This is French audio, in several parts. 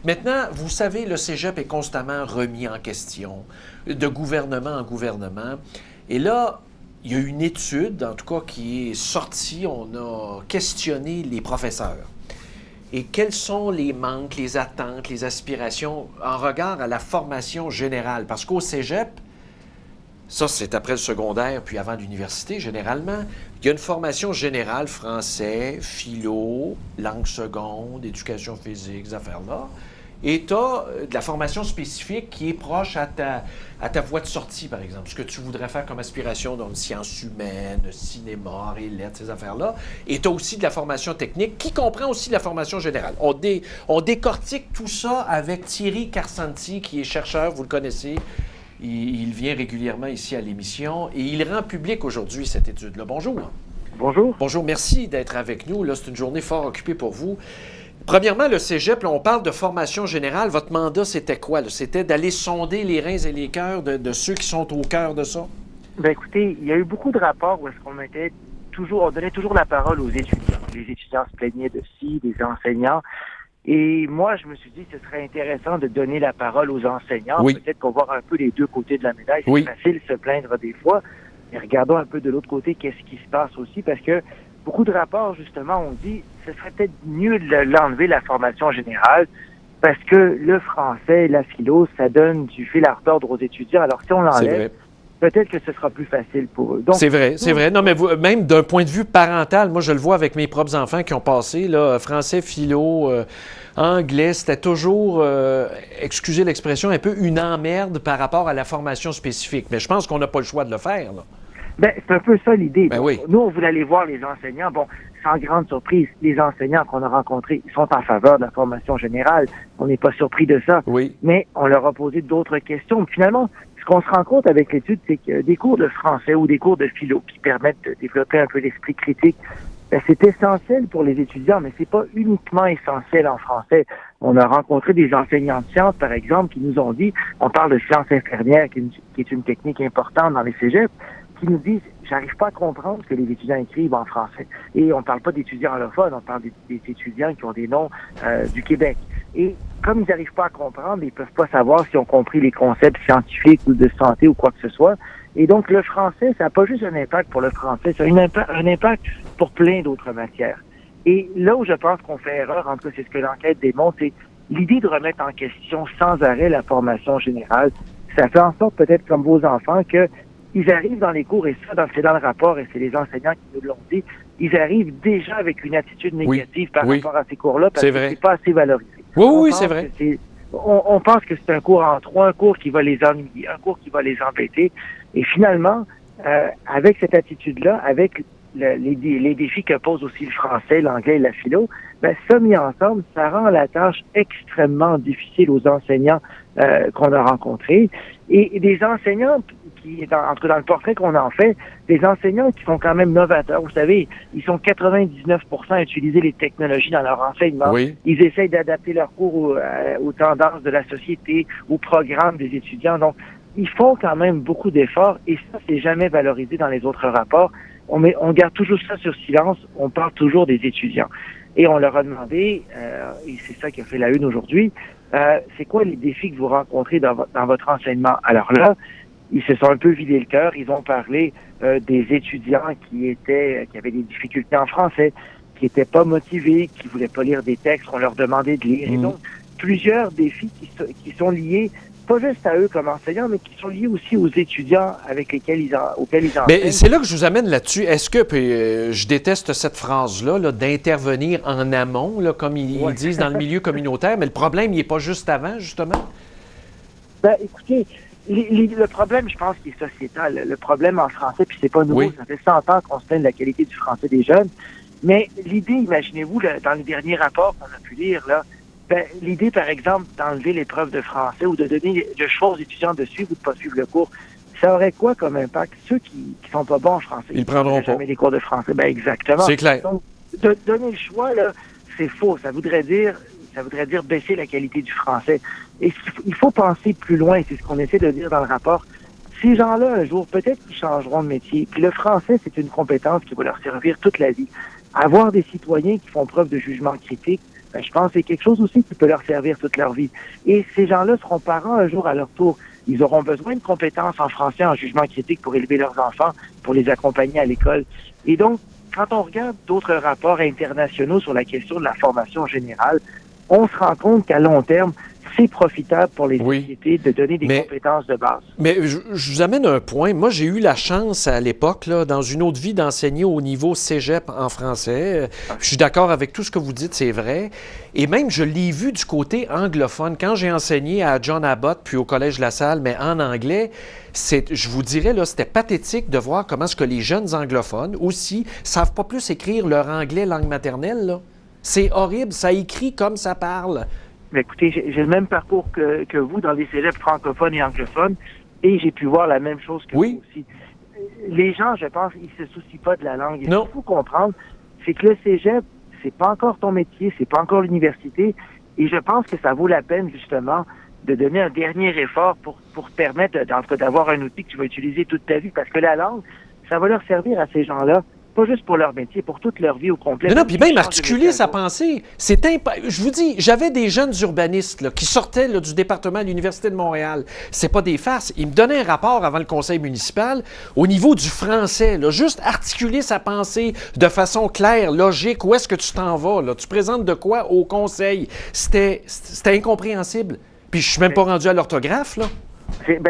Maintenant, vous savez, le cégep est constamment remis en question, de gouvernement en gouvernement. Et là, il y a une étude, en tout cas, qui est sortie. On a questionné les professeurs. Et quels sont les manques, les attentes, les aspirations en regard à la formation générale? Parce qu'au cégep, ça, c'est après le secondaire, puis avant l'université, généralement. Il y a une formation générale, français, philo, langue seconde, éducation physique, ces affaires-là. Et tu as de la formation spécifique qui est proche à ta voie de sortie, par exemple. Ce que tu voudrais faire comme aspiration dans les sciences humaines, cinéma, arts et lettres, ces affaires-là. Et tu as aussi de la formation technique qui comprend aussi la formation générale. On décortique tout ça avec Thierry Carsanti, qui est chercheur, vous le connaissez. Il vient régulièrement ici à l'émission et il rend public aujourd'hui cette étude-là. Bonjour. Bonjour. Bonjour, merci d'être avec nous. Là, c'est une journée fort occupée pour vous. Premièrement, le cégep, là, on parle de formation générale. Votre mandat, c'était quoi? Là? C'était d'aller sonder les reins et les cœurs de ceux qui sont au cœur de ça? Ben écoutez, il y a eu beaucoup de rapports où est-ce qu'on on donnait toujours la parole aux étudiants. Les étudiants se plaignaient de ci, des enseignants. Et moi, je me suis dit que ce serait intéressant de donner la parole aux enseignants. Oui. Peut-être qu'on voit un peu les deux côtés de la médaille. C'est Oui. facile de se plaindre des fois. Mais regardons un peu de l'autre côté qu'est-ce qui se passe aussi. Parce que beaucoup de rapports, justement, ont dit que ce serait peut-être mieux de l'enlever, la formation générale. Parce que le français, la philo, ça donne du fil à retordre aux étudiants. Alors, si on l'enlève, peut-être que ce sera plus facile pour eux. Donc, c'est vrai. Non, mais même d'un point de vue parental, moi, je le vois avec mes propres enfants qui ont passé, là, français, philo, anglais, c'était toujours, excusez l'expression, un peu une emmerde par rapport à la formation spécifique. Mais je pense qu'on n'a pas le choix de le faire, là. Ben, c'est un peu ça l'idée. Ben oui. Nous, on voulait aller voir les enseignants. Bon, sans grande surprise, les enseignants qu'on a rencontrés, ils sont en faveur de la formation générale. On n'est pas surpris de ça. Oui. Mais on leur a posé d'autres questions. Finalement, ce qu'on se rend compte avec l'étude, c'est que des cours de français ou des cours de philo qui permettent de développer un peu l'esprit critique, ben, c'est essentiel pour les étudiants, mais c'est pas uniquement essentiel en français. On a rencontré des enseignants de sciences, par exemple, qui nous ont dit, on parle de sciences infirmières, qui est une technique importante dans les cégeps, qui nous disent, j'arrive pas à comprendre ce que les étudiants écrivent en français. Et on parle pas d'étudiants allophones, on parle des étudiants qui ont des noms du Québec. Et comme ils n'arrivent pas à comprendre, ils peuvent pas savoir s'ils ont compris les concepts scientifiques ou de santé ou quoi que ce soit. Et donc, le français, ça n'a pas juste un impact pour le français, ça a un impact pour plein d'autres matières. Et là où je pense qu'on fait erreur, en tout cas, c'est ce que l'enquête démontre, c'est l'idée de remettre en question sans arrêt la formation générale. Ça fait en sorte, peut-être comme vos enfants, que ils arrivent dans les cours, et ça, c'est dans le rapport, et c'est les enseignants qui nous l'ont dit, ils arrivent déjà avec une attitude négative par rapport à ces cours-là, parce que c'est pas assez valorisé. Oui, c'est vrai. On pense que c'est un cours en trois, un cours qui va les ennuyer, un cours qui va les embêter. Et finalement, avec cette attitude-là, avec les défis que pose aussi le français, l'anglais et la philo, ben, ça mis ensemble, ça rend la tâche extrêmement difficile aux enseignants qu'on a rencontrés. Et des enseignants qui, en tout cas dans le portrait qu'on en fait, des enseignants qui sont quand même novateurs. Vous savez, ils sont 99% à utiliser les technologies dans leur enseignement. Oui. Ils essayent d'adapter leurs cours aux tendances de la société, aux programmes des étudiants. Donc, ils font quand même beaucoup d'efforts et ça, c'est jamais valorisé dans les autres rapports. On garde toujours ça sur silence. On parle toujours des étudiants. Et on leur a demandé, et c'est ça qui a fait la une aujourd'hui, c'est quoi les défis que vous rencontrez dans votre enseignement? Alors là, ils se sont un peu vidés le cœur. Ils ont parlé des étudiants qui avaient des difficultés en français, qui étaient pas motivés, qui voulaient pas lire des textes qu'on leur demandait de lire. Et donc, plusieurs défis qui sont liés, pas juste à eux comme enseignants, mais qui sont liés aussi aux étudiants auxquels ils enseignent. Mais c'est là que je vous amène là-dessus. Est-ce que, puis je déteste cette phrase-là, là, d'intervenir en amont, là, comme ils disent dans le milieu communautaire, mais le problème, il n'est pas juste avant, justement? Ben, écoutez, le problème, je pense, qui est sociétal. Le problème en français, puis c'est pas nouveau, ça fait 100 ans qu'on se plaint de la qualité du français des jeunes. Mais l'idée, imaginez-vous, dans les derniers rapports qu'on a pu lire, là, ben, l'idée, par exemple, d'enlever l'épreuve de français ou de donner le choix aux étudiants de suivre ou de pas suivre le cours, ça aurait quoi comme impact? Ceux qui sont pas bons en français, ils prendront pas jamais les cours de français. Ben, exactement. C'est clair. Donc, donner le choix, là, c'est faux. Ça voudrait dire baisser la qualité du français. Et il faut penser plus loin, c'est ce qu'on essaie de dire dans le rapport. Ces gens-là, un jour, peut-être qu'ils changeront de métier. Puis le français, c'est une compétence qui va leur servir toute la vie. Avoir des citoyens qui font preuve de jugement critique, ben, je pense que c'est quelque chose aussi qui peut leur servir toute leur vie. Et ces gens-là seront parents un jour à leur tour. Ils auront besoin de compétences en français, en jugement critique pour élever leurs enfants, pour les accompagner à l'école. Et donc, quand on regarde d'autres rapports internationaux sur la question de la formation générale, on se rend compte qu'à long terme, c'est profitable pour les sociétés de donner des compétences de base. Mais je vous amène un point. Moi, j'ai eu la chance à l'époque, là, dans une autre vie, d'enseigner au niveau cégep en français. Je suis d'accord avec tout ce que vous dites, c'est vrai. Et même, je l'ai vu du côté anglophone. Quand j'ai enseigné à John Abbott, puis au Collège La Salle, mais en anglais, je vous dirais, là, c'était pathétique de voir comment est-ce que les jeunes anglophones, aussi, savent pas plus écrire leur anglais langue maternelle, là. C'est horrible. Ça écrit comme ça parle. Mais écoutez, j'ai le même parcours que vous dans les cégeps francophones et anglophones, et j'ai pu voir la même chose que vous aussi. Les gens, je pense, ils se soucient pas de la langue. Et ce qu'il faut comprendre, c'est que le cégep, c'est pas encore ton métier, c'est pas encore l'université, et je pense que ça vaut la peine, justement, de donner un dernier effort pour te permettre d'avoir un outil que tu vas utiliser toute ta vie, parce que la langue, ça va leur servir à ces gens-là, pas juste pour leur métier, pour toute leur vie au complet. Non, puis même articuler sa pensée. Je vous dis, j'avais des jeunes urbanistes là, qui sortaient là, du département de l'Université de Montréal. C'est pas des farces. Ils me donnaient un rapport avant le conseil municipal au niveau du français. Là, juste articuler sa pensée de façon claire, logique. Où est-ce que tu t'en vas? Là? Tu présentes de quoi au conseil? C'était incompréhensible. Puis je suis même pas rendu à l'orthographe, là.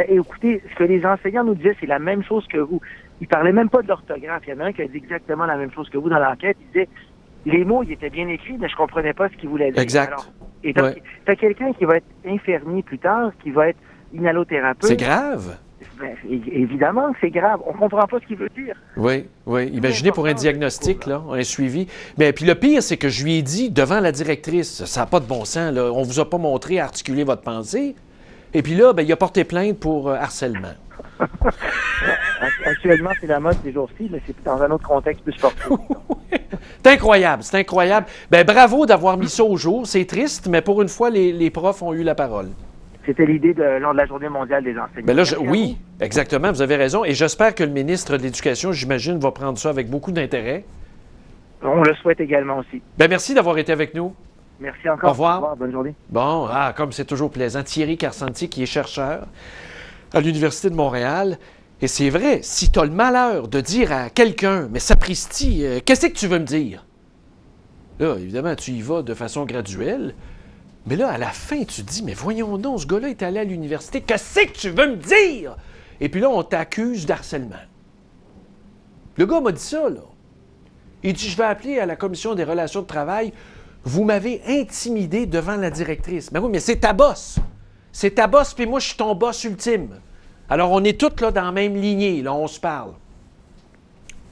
Écoutez, ce que les enseignants nous disaient, c'est la même chose que vous. Ils parlaient même pas de l'orthographe. Il y en a un qui a dit exactement la même chose que vous dans l'enquête. Il disait, les mots, ils étaient bien écrits, mais je comprenais pas ce qu'ils voulaient dire. Exact. Alors, et t'as quelqu'un qui va être infirmier plus tard, qui va être inhalothérapeute. C'est grave. Évidemment que c'est grave. On comprend pas ce qu'il veut dire. Oui. Imaginez pour un diagnostic, là, un suivi. Mais puis le pire, c'est que je lui ai dit devant la directrice, ça n'a pas de bon sens, là, on vous a pas montré à articuler votre pensée. Et puis là, il a porté plainte pour harcèlement. Actuellement, c'est la mode ces jours-ci, mais c'est dans un autre contexte plus sportif. C'est incroyable. Bravo d'avoir mis ça au jour. C'est triste, mais pour une fois, les profs ont eu la parole. C'était l'idée lors de la Journée mondiale des enseignants. Oui, exactement, vous avez raison. Et j'espère que le ministre de l'Éducation, j'imagine, va prendre ça avec beaucoup d'intérêt. On le souhaite également aussi. Merci d'avoir été avec nous. Merci encore. Au revoir. Au revoir. Bonne journée. Bon, comme c'est toujours plaisant. Thierry Carcenti, qui est chercheur à l'Université de Montréal. Et c'est vrai, si tu as le malheur de dire à quelqu'un, mais sapristi, qu'est-ce que tu veux me dire? Là, évidemment, tu y vas de façon graduelle. Mais là, à la fin, tu te dis, mais voyons donc, ce gars-là est allé à l'université, qu'est-ce que tu veux me dire? Et puis là, on t'accuse d'harcèlement. Le gars m'a dit ça, là. Il dit, je vais appeler à la commission des relations de travail. Vous m'avez intimidé devant la directrice. Mais oui, mais c'est ta boss. C'est ta boss, puis moi, je suis ton boss ultime. Alors, on est tous là dans la même lignée, là, on se parle.